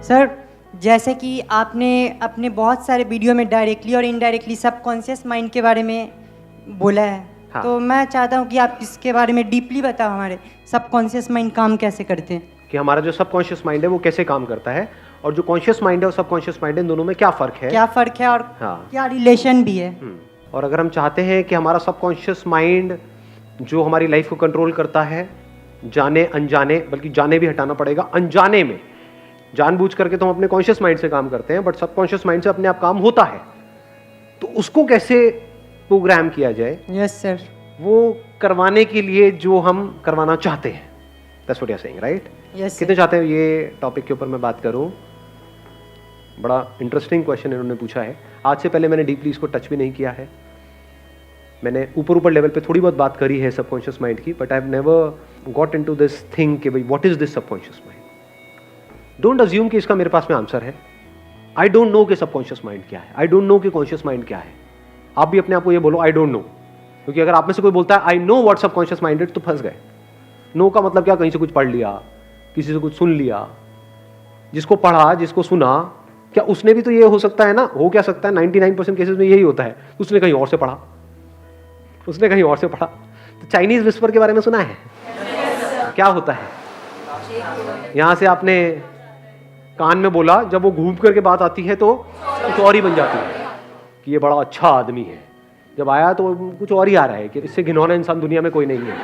Sir, जैसे कि आपने अपने बहुत सारे वीडियो में डायरेक्टली और इनडायरेक्टली सबकॉन्शियस माइंड के बारे में बोला है। हाँ। तो मैं चाहता हूँ कि आप इसके बारे में डीपली बताओ, हमारे सबकॉन्शियस माइंड काम कैसे करते हैं। कि हमारा जो सबकॉन्शियस माइंड है वो कैसे काम करता है, और जो कॉन्शियस माइंड है और सबकॉन्शियस माइंड है, इन दोनों में क्या फ़र्क है। क्या फ़र्क है और हाँ। क्या रिलेशन भी है। और अगर हम चाहते हैं कि हमारा सबकॉन्शियस माइंड जो हमारी लाइफ को कंट्रोल करता है, जाने अनजाने, बल्कि जाने भी हटाना पड़ेगा, अनजाने में जानबूझ करके तो हम अपने कॉन्शियस माइंड से काम करते हैं, बट सबकॉन्शियस माइंड से अपने आप काम होता है, तो उसको कैसे प्रोग्राम किया जाए। Yes sir. वो करवाने के लिए जो हम करवाना चाहते हैं, that's what you are saying, right. Yes कितने चाहते हैं ये टॉपिक के ऊपर मैं बात करूं। बड़ा इंटरेस्टिंग क्वेश्चन इन्होंने पूछा है। आज से पहले मैंने डीपली इसको टच भी नहीं किया है। मैंने ऊपर लेवल पे थोड़ी बहुत बात करी है सबकॉन्शियस माइंड की, but I have never got into this thing कि भाई what is this subconscious mind. Don't assume कि इसका मेरे पास में आंसर है। आई डोंट नो कि सबकॉन्शियस माइंड क्या है, आई डोंट नो कि कॉन्शियस माइंड क्या है। आप भी अपने आप को ये बोलो आई डोंट नो, क्योंकि अगर आप में से कोई बोलता है I know what subconscious mind is, तो फंस गए। नो का मतलब क्या, कहीं से कुछ पढ़ लिया, किसी से कुछ सुन लिया, जिसको पढ़ा जिसको सुना, क्या उसने भी तो ये हो सकता है ना, हो क्या सकता है 99% केसेस में यही होता है, उसने कहीं और से पढ़ा, उसने कहीं और से पढ़ा। तो चाइनीज विस्पर के बारे में सुना है? क्या होता है, यहां से आपने कान में बोला, जब वो घूम करके बात आती है तो कुछ और ही बन जाती है कि ये बड़ा अच्छा आदमी है। जब आया तो कुछ और ही आ रहा है कि इससे घिनौना इंसान दुनिया में कोई नहीं है।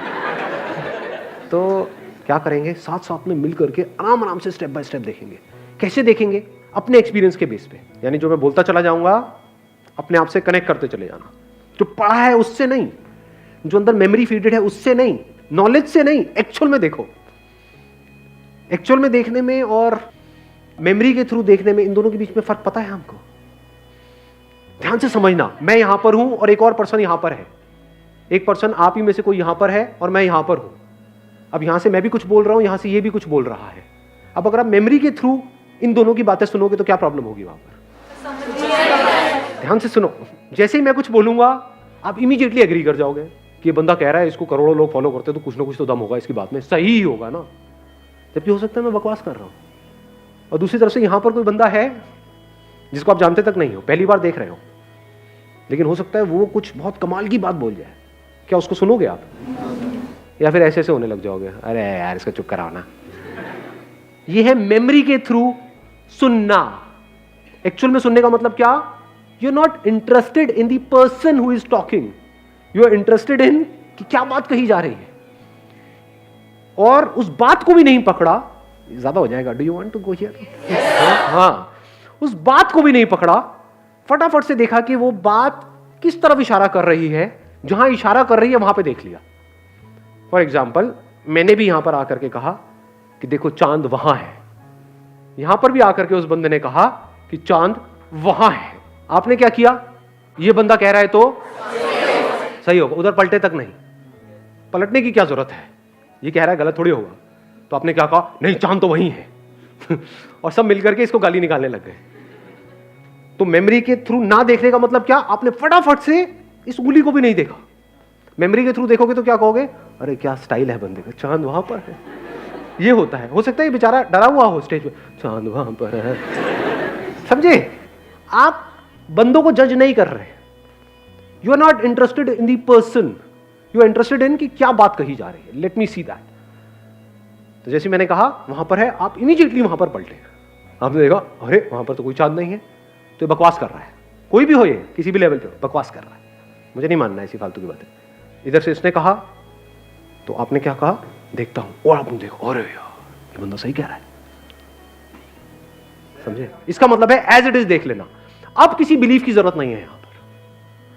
तो क्या करेंगे, साथ साथ में मिल करके आराम आराम से स्टेप बाय स्टेप देखेंगे। कैसे देखेंगे? अपने एक्सपीरियंस के बेस पे, यानी जो मैं बोलता चला जाऊंगा अपने आप से कनेक्ट करते चले जाना। जो पढ़ा है उससे नहीं, जो अंदर मेमोरी फीडेड है उससे नहीं, नॉलेज से नहीं, एक्चुअल में देखो। एक्चुअल में देखने में और मेमोरी के थ्रू देखने में, इन दोनों के बीच में फर्क पता है हमको? ध्यान से समझना, मैं यहां पर हूं और एक और पर्सन यहां पर है। एक पर्सन आप ही में से कोई यहां पर है और मैं यहां पर हूं। अब यहां से मैं भी कुछ बोल रहा हूं, यहां से ये भी कुछ बोल रहा है। अब अगर आप मेमोरी के थ्रू इन दोनों की बातें सुनोगे तो क्या प्रॉब्लम होगी वहां पर? ध्यान से सुनो, जैसे ही मैं कुछ बोलूंगा आप इमीडिएटली एग्री कर जाओगे कि ये बंदा कह रहा है, इसको करोड़ों लोग फॉलो करते हैं, तो कुछ ना कुछ तो दम होगा इसकी बात में, सही ही होगा ना। जबकि हो सकता है मैं बकवास कर रहा हूं। और दूसरी तरफ से यहां पर कोई बंदा है जिसको आप जानते तक नहीं हो, पहली बार देख रहे हो, लेकिन हो सकता है वो कुछ बहुत कमाल की बात बोल जाए। क्या उसको सुनोगे आप, या फिर ऐसे ऐसे होने लग जाओगे, अरे यार इसका चुप कराओ ना। ये है मेमोरी के थ्रू सुनना। एक्चुअल में सुनने का मतलब क्या? You are not interested in the person who is talking, you are interested in कि क्या बात कही जा रही है, और उस बात को भी नहीं पकड़ा। ज्यादा हो जाएगा, do you want to go here? हाँ, उस बात को भी नहीं पकड़ा, फटाफट से देखा कि वो बात किस तरफ इशारा कर रही है, जहां इशारा कर रही है वहां पे देख लिया। फॉर एग्जाम्पल, मैंने भी यहां पर आकर के कहा कि देखो चांद वहां है, यहां पर भी आकर के उस बंदे ने कहा कि चांद वहां है। आपने क्या किया? ये बंदा कह रहा है तो सही होगा, उधर पलटे तक नहीं। पलटने की क्या जरूरत है, ये कह रहा है गलत थोड़ी होगा। तो आपने क्या कहा? नहीं, चांद तो वहीं है। और सब मिलकर के इसको गाली निकालने लग गए। तो मेमोरी के थ्रू ना देखने का मतलब क्या? आपने फटाफट से इस उंगली को भी नहीं देखा। मेमोरी के थ्रू देखोगे तो क्या कहोगे? अरे क्या स्टाइल है बंदे का, चांद वहां पर है। ये होता है। हो सकता है ये बेचारा डरा हुआ हो स्टेज पे, चांद वहां पर है। समझे? आप बंदों को जज नहीं कर रहे, you are not interested in the person, you are interested in कि क्या बात कही जा रही है, लेट मी सी दैट। तो जैसे मैंने कहा वहां पर है, आप इमीडिएटली वहां पर पलटे। आपने देखा अरे वहां पर तो कोई चांद नहीं है, तो ये बकवास कर रहा है। कोई भी हो, ये किसी भी लेवल पे बकवास कर रहा है, मुझे नहीं मानना ऐसी फालतू की बातें। इधर से इसने कहा तो आपने क्या कहा? देखता हूं, और आपने देखो अरे यार ये बंदा सही कह रहा है। समझे? इसका मतलब है एज इट इज देख लेना। अब किसी बिलीफ की जरूरत नहीं है यहां पर,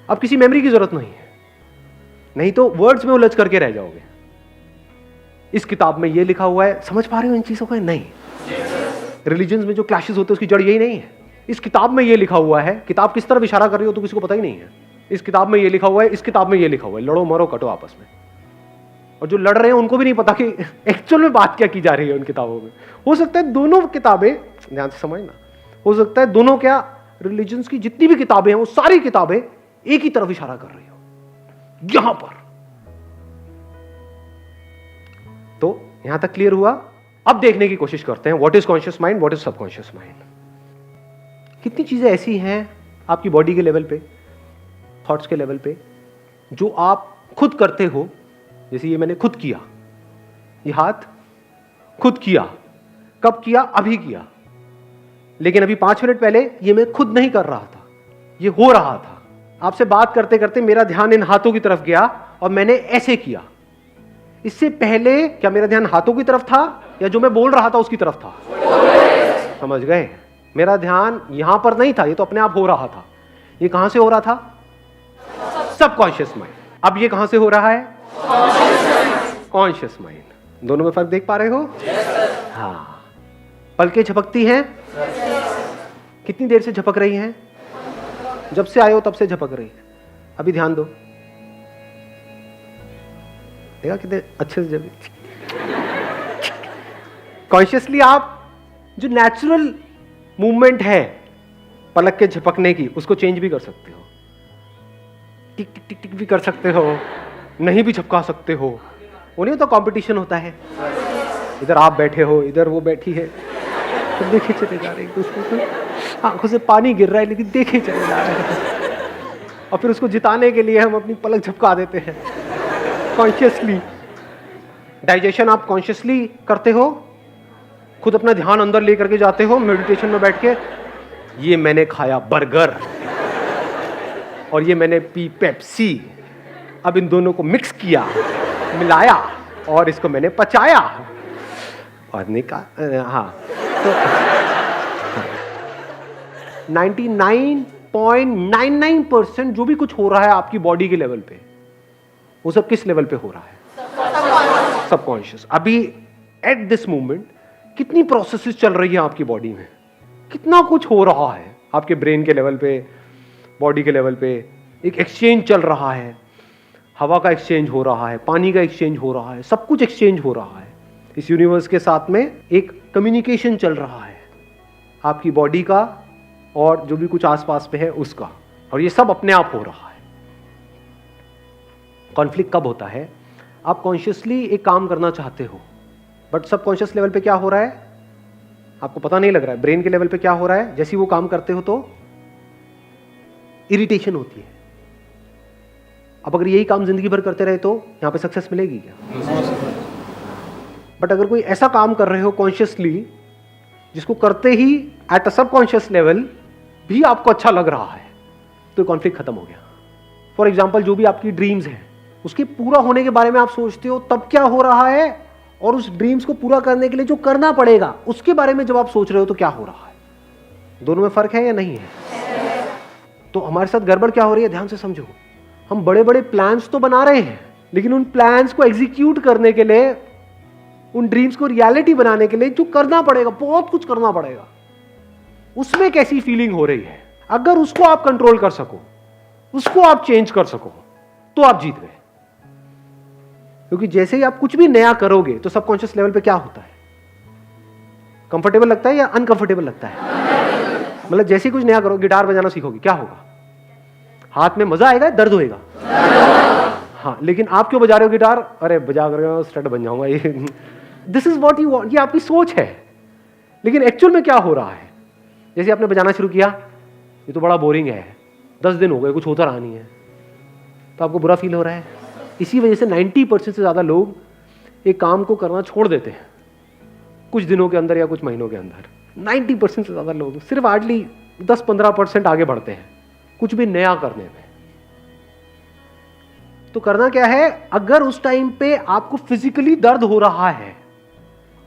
अब किसी मेमोरी की जरूरत नहीं है, नहीं तो वर्ड्स में उलझ करके रह जाओगे। इस किताब में ये लिखा हुआ है, समझ पा रहे हो इन चीजों को? नहीं। रिलीजन्स में जो क्लैशेस होते हैं उसकी जड़ यही नहीं है। इस किताब में ये लिखा हुआ है, किताब किस तरफ इशारा कर रही हो तो किसी को पता ही नहीं है। इस किताब में ये लिखा हुआ है, इस किताब में ये लिखा हुआ है, लड़ो मरो कटो आपस में। और जो लड़ रहे हैं उनको भी नहीं पता कि एक्चुअल में बात क्या की जा रही है उन किताबों में। हो सकता है दोनों किताबें, ध्यान से समझना, हो सकता है दोनों क्या रिलीजन्स की जितनी भी किताबें हैं वो सारी किताबें एक ही तरफ इशारा कर रही हो, यहां पर। तो यहां तक क्लियर हुआ? अब देखने की कोशिश करते हैं what is conscious mind, what is subconscious mind. कितनी चीजें ऐसी हैं आपकी बॉडी के लेवल पे, थॉट्स के लेवल पे, जो आप खुद करते हो। जैसे ये मैंने खुद किया, ये हाथ खुद किया। कब किया? अभी किया। लेकिन अभी 5 मिनट पहले ये मैं खुद नहीं कर रहा था, ये हो रहा था। आपसे बात करते करते मेरा ध्यान इन हाथों की तरफ गया और मैंने ऐसे किया। इससे पहले क्या मेरा ध्यान हाथों की तरफ था या जो मैं बोल रहा था उसकी तरफ था? समझ गए? मेरा ध्यान यहां पर नहीं था, ये तो अपने आप हो रहा था। ये कहां से हो रहा था? Subconscious mind. अब ये कहां से हो रहा है? Conscious mind. दोनों में फर्क देख पा रहे हो? हाँ। पलकें झपकती हैं। कितनी देर से झपक रही हैं? जब से आए हो तब से झपक रही है। अभी ध्यान दो, देखा कितने अच्छे से जब कॉन्शियसली आप जो नेचुरल मूवमेंट है पलक के झपकने की, उसको चेंज भी कर सकते हो। टिक टिक टिक टिक भी कर सकते हो, नहीं भी झपका सकते हो। वो नहीं होता कंपटीशन होता है, इधर आप बैठे हो, इधर वो बैठी है, तो देखे चले जा रहे हैं दूसरे को, आंखों से पानी गिर रहा है लेकिन देखे चले जा रहे हैं। और फिर उसको जिताने के लिए हम अपनी पलक झपका देते हैं कॉन्शियसली। डाइजेशन आप कॉन्शियसली करते हो, खुद अपना ध्यान अंदर लेकर के जाते हो मेडिटेशन में बैठ के। ये मैंने खाया बर्गर और ये मैंने पी पेप्सी, अब इन दोनों को मिक्स किया, मिलाया और इसको मैंने पचाया और निकाल। हाँ, तो 99.99% जो भी कुछ हो रहा है आपकी बॉडी के लेवल पे, वो सब किस लेवल पे हो रहा है? सबकॉन्शियस। अभी एट दिस मोमेंट कितनी प्रोसेसेस चल रही है आपकी बॉडी में, कितना कुछ हो रहा है आपके ब्रेन के लेवल पे, बॉडी के लेवल पे। एक एक्सचेंज चल रहा है, हवा का एक्सचेंज हो रहा है, पानी का एक्सचेंज हो रहा है, सब कुछ एक्सचेंज हो रहा है। इस यूनिवर्स के साथ में एक कम्युनिकेशन चल रहा है आपकी बॉडी का और जो भी कुछ आसपास पे है उसका, और ये सब अपने आप हो रहा है। कॉन्फ्लिक्ट कब होता है? आप कॉन्शियसली एक काम करना चाहते हो बट सबकॉन्शियस लेवल पे क्या हो रहा है आपको पता नहीं लग रहा है। ब्रेन के लेवल पे क्या हो रहा है? जैसे ही वो काम करते हो तो इरिटेशन होती है। अब अगर यही काम जिंदगी भर करते रहे तो यहां पे सक्सेस मिलेगी क्या? बट अगर कोई ऐसा काम कर रहे हो कॉन्शियसली जिसको करते ही एट अ सबकॉन्शियस लेवल भी आपको अच्छा लग रहा है, तो कॉन्फ्लिक्ट खत्म हो गया। फॉर एग्जाम्पल, जो भी आपकी ड्रीम्स हैं उसके पूरा होने के बारे में आप सोचते हो, तब क्या हो रहा है, और उस ड्रीम्स को पूरा करने के लिए जो करना पड़ेगा उसके बारे में जब आप सोच रहे हो तो क्या हो रहा है? दोनों में फर्क है या नहीं है? तो हमारे साथ गड़बड़ क्या हो रही है, ध्यान से समझो। हम बड़े बड़े प्लान्स तो बना रहे हैं, लेकिन उन प्लान्स को एग्जीक्यूट करने के लिए, उन ड्रीम्स को रियलिटी बनाने के लिए जो करना पड़ेगा, बहुत कुछ करना पड़ेगा, उसमें कैसी फीलिंग हो रही है, अगर उसको आप कंट्रोल कर सको, उसको आप चेंज कर सको, तो आप जीत गए। क्योंकि जैसे ही आप कुछ भी नया करोगे तो सबकॉन्शियस लेवल पे क्या होता है? कंफर्टेबल लगता है या अनकंफर्टेबल लगता है? मतलब जैसे ही कुछ नया करो, गिटार बजाना सीखोगे, क्या होगा? हाथ में मजा आएगा, दर्द होएगा? हाँ, लेकिन आप क्यों बजा रहे हो गिटार? अरे बजा कर स्टड बन जाऊंगा। ये this is what you want, ये आपकी सोच है। लेकिन एक्चुअल में क्या हो रहा है? जैसे आपने बजाना शुरू किया, ये तो बड़ा बोरिंग है, 10 दिन हो गए, कुछ होता रहा नहीं है, तो आपको बुरा फील हो रहा है। इसी वजह से 90% से ज्यादा लोग एक काम को करना छोड़ देते हैं कुछ दिनों के अंदर या कुछ महीनों के अंदर। 90% से ज्यादा लोग सिर्फ हार्डली 10-15% आगे बढ़ते हैं कुछ भी नया करने में। तो करना क्या है, अगर उस टाइम पे आपको फिजिकली दर्द हो रहा है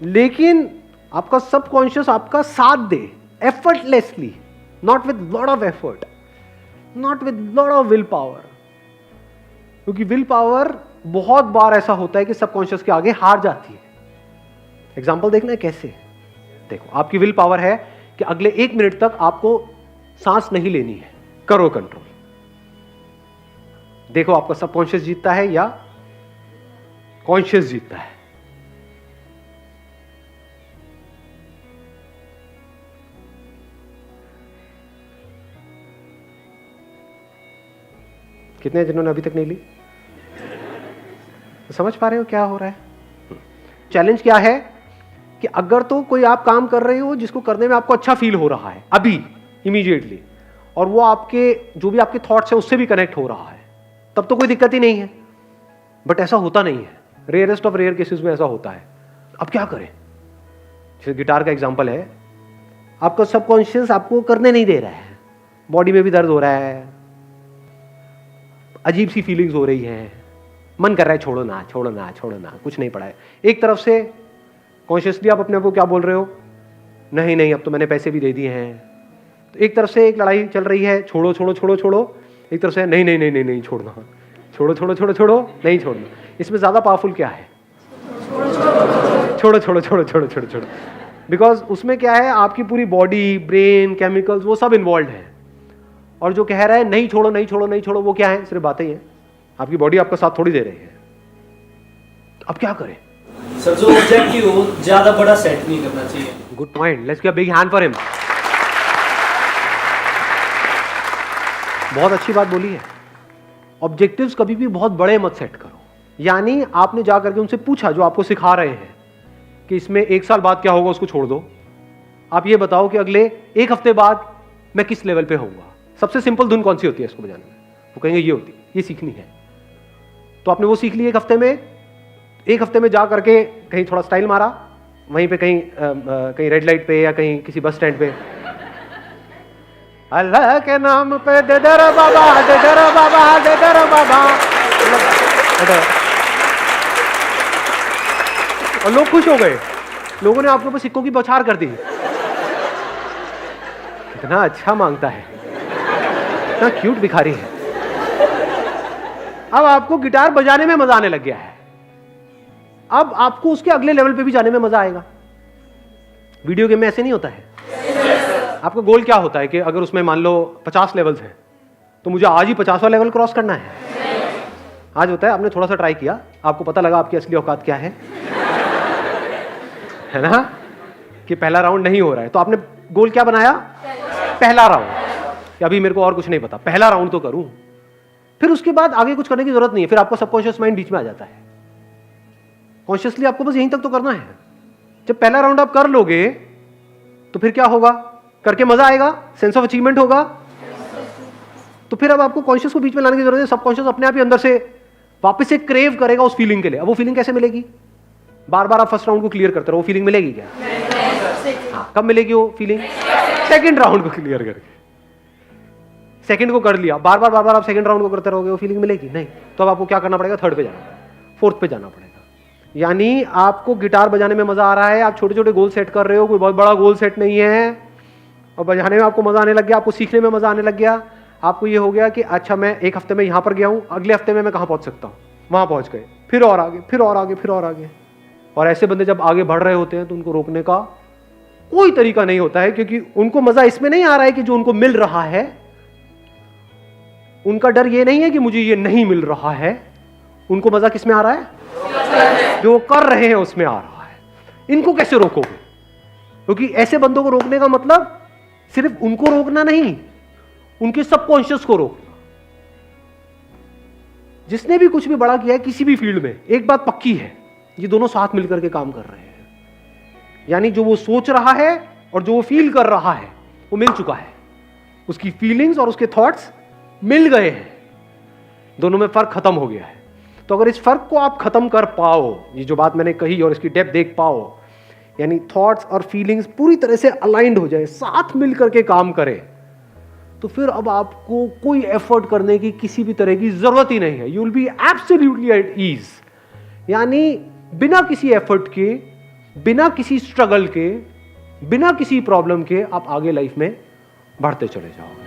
लेकिन आपका सबकॉन्शियस आपका साथ दे effortlessly, not with lot of effort, not with lot of willpower, क्योंकि विल पावर बहुत बार ऐसा होता है कि सबकॉन्शियस के आगे हार जाती है। एग्जांपल देखना है कैसे। देखो, आपकी विल पावर है कि अगले 1 मिनट तक आपको सांस नहीं लेनी है, करो कंट्रोल। देखो आपका सबकॉन्शियस जीतता है या कॉन्शियस जीतता है। कितने जिन्होंने अभी तक नहीं ली? तो समझ पा रहे हो क्या हो रहा है? चैलेंज क्या है कि अगर तो कोई आप काम कर रहे हो जिसको करने में आपको अच्छा फील हो रहा है अभी इमीडिएटली, और वो आपके जो भी आपके थॉट्स है उससे भी कनेक्ट हो रहा है, तब तो कोई दिक्कत ही नहीं है। बट ऐसा होता नहीं है, रेयरेस्ट ऑफ रेयर केसेस में ऐसा होता है। अब क्या करें? जैसे गिटार का एग्जांपल है, आपका सबकॉन्शियस आपको करने नहीं दे रहा है, बॉडी में भी दर्द हो रहा है, अजीब सी फीलिंग्स हो रही है, मन कर रहा है छोड़ो ना छोड़ो ना छोड़ो ना, कुछ नहीं पड़ा है। एक तरफ से कॉन्शियसली आप अपने आप को क्या बोल रहे हो, नहीं नहीं अब तो मैंने पैसे भी दे दिए हैं। तो एक तरफ से एक लड़ाई चल रही है, छोड़ो छोड़ो छोड़ो छोड़ो, एक तरफ से नहीं नहीं नहीं नहीं नहीं छोड़ना, छोड़ो छोड़ो छोड़ो छोड़ो नहीं छोड़ना। इसमें ज्यादा पावरफुल क्या है? छोड़ो छोड़ो छोड़ो छोड़ो छोड़ो छोड़ो। बिकॉज उसमें क्या है, आपकी पूरी बॉडी, ब्रेन, केमिकल्स वो सब इन्वॉल्व है। और जो कह रहा है नहीं छोड़ो नहीं छोड़ो नहीं छोड़ो, वो क्या है? सिर्फ बातें ही है, आपकी बॉडी आपका साथ थोड़ी दे रही है। अब क्या करें? सर जो ऑब्जेक्टिव हो ज्यादा बड़ा सेट नहीं करना चाहिए। Good point, let's give a big hand for him. बहुत अच्छी बात बोली है। ऑब्जेक्टिव्स कभी भी बहुत बड़े मत सेट करो। यानी आपने जा करके उनसे पूछा जो आपको सिखा रहे हैं कि इसमें 1 साल बाद क्या होगा, उसको छोड़ दो। आप ये बताओ कि अगले 1 हफ्ते बाद मैं किस लेवल पे होऊंगा। सबसे सिंपल धुन कौन सी होती है इसको बजाने में? वो कहेंगे ये होती, ये सीखनी है। तो आपने वो सीख ली 1 हफ्ते में। 1 हफ्ते में जा करके कहीं थोड़ा स्टाइल मारा, वहीं पे कहीं रेड लाइट पे या कहीं किसी बस स्टैंड पे, अल्लाह के नाम पे दे दर बाबा दे दर बाबा दे दर बाबा, और लोग खुश हो गए। लोगों ने आपके ऊपर सिक्कों की बौछार कर दी। कितना अच्छा मांगता है, कितना क्यूट भिखारी है। अब आपको गिटार बजाने में मजा आने लग गया है। अब आपको उसके अगले लेवल पे भी जाने में मजा आएगा। वीडियो गेम में ऐसे नहीं होता है। आपका गोल क्या होता है कि अगर उसमें मान लो 50 लेवल्स हैं तो मुझे आज ही 50वां लेवल क्रॉस करना है। आज होता है आपने थोड़ा सा ट्राई किया, आपको पता लगा आपकी असली औकात क्या है ना, कि पहला राउंड नहीं हो रहा है, तो आपने गोल क्या बनाया? पहला राउंड, कि अभी मेरे को और कुछ नहीं पता, पहला राउंड तो करूं। फिर उसके बाद आगे कुछ करने की जरूरत नहीं है। फिर आपका सबकॉन्शियस माइंड बीच में आ जाता है। कॉन्शियसली आपको बस यहीं तक तो करना है। जब पहला राउंड आप कर लोगे तो फिर क्या होगा? करके मजा आएगा, सेंस ऑफ अचीवमेंट होगा। तो फिर अब आपको कॉन्शियस को बीच में लाने की जरूरत है। सबकॉन्शियस अपने आप ही अंदर से वापस से क्रेव करेगा उस फीलिंग के लिए। अब वो फीलिंग कैसे मिलेगी? बार बार आप फर्स्ट राउंड को क्लियर करते रहो, वो फीलिंग मिलेगी क्या? हाँ, कब मिलेगी वो फीलिंग? सेकंड राउंड को क्लियर करके। सेकंड को कर लिया, बार बार आप सेकंड राउंड को करते रहोगे, वो फीलिंग मिलेगी नहीं। तो अब आपको क्या करना पड़ेगा? थर्ड पे जाना पड़ेगा, फोर्थ पे जाना पड़ेगा। यानी आपको गिटार बजाने में मजा आ रहा है, आप छोटे छोटे गोल सेट कर रहे हो, कोई बहुत बड़ा गोल सेट नहीं है, और बजाने में आपको मजा आने लग गया, आपको सीखने में मजा आने लग गया। आपको ये हो गया कि अच्छा मैं 1 हफ्ते में यहां पर गया हूं, अगले हफ्ते में मैं कहां पहुंच सकता हूं? वहां पहुंच गए, फिर और आगे फिर और आगे फिर और आगे। और ऐसे बंदे जब आगे बढ़ रहे होते हैं तो उनको रोकने का कोई तरीका नहीं होता है, क्योंकि उनको मजा इसमें नहीं आ रहा है कि जो उनको मिल रहा है। उनका डर ये नहीं है कि मुझे ये नहीं मिल रहा है, उनको मजा किस में आ रहा है? जो कर रहे हैं उसमें आ रहा है। इनको कैसे रोकोगे? क्योंकि ऐसे बंदों को रोकने का मतलब सिर्फ उनको रोकना नहीं, उनके सबकॉन्शियस को रोकना। जिसने भी कुछ भी बड़ा किया है किसी भी फील्ड में, एक बात पक्की है, ये दोनों साथ मिलकर के काम कर रहे हैं। यानी जो वो सोच रहा है और जो वो फील कर रहा है वो मिल चुका है। उसकी फीलिंग्स और उसके थॉट्स मिल गए हैं, दोनों में फर्क खत्म हो गया है। तो अगर इस फर्क को आप खत्म कर पाओ, ये जो बात मैंने कही और इसकी डेप्थ देख पाओ, यानी थॉट्स और फीलिंग्स पूरी तरह से अलाइंड हो जाए, साथ मिल करके काम करे, तो फिर अब आपको कोई एफर्ट करने की किसी भी तरह की जरूरत ही नहीं है। You will be absolutely at ease. यानी बिना किसी एफर्ट के, बिना किसी स्ट्रगल के, बिना किसी प्रॉब्लम के आप आगे लाइफ में बढ़ते चले जाओगे।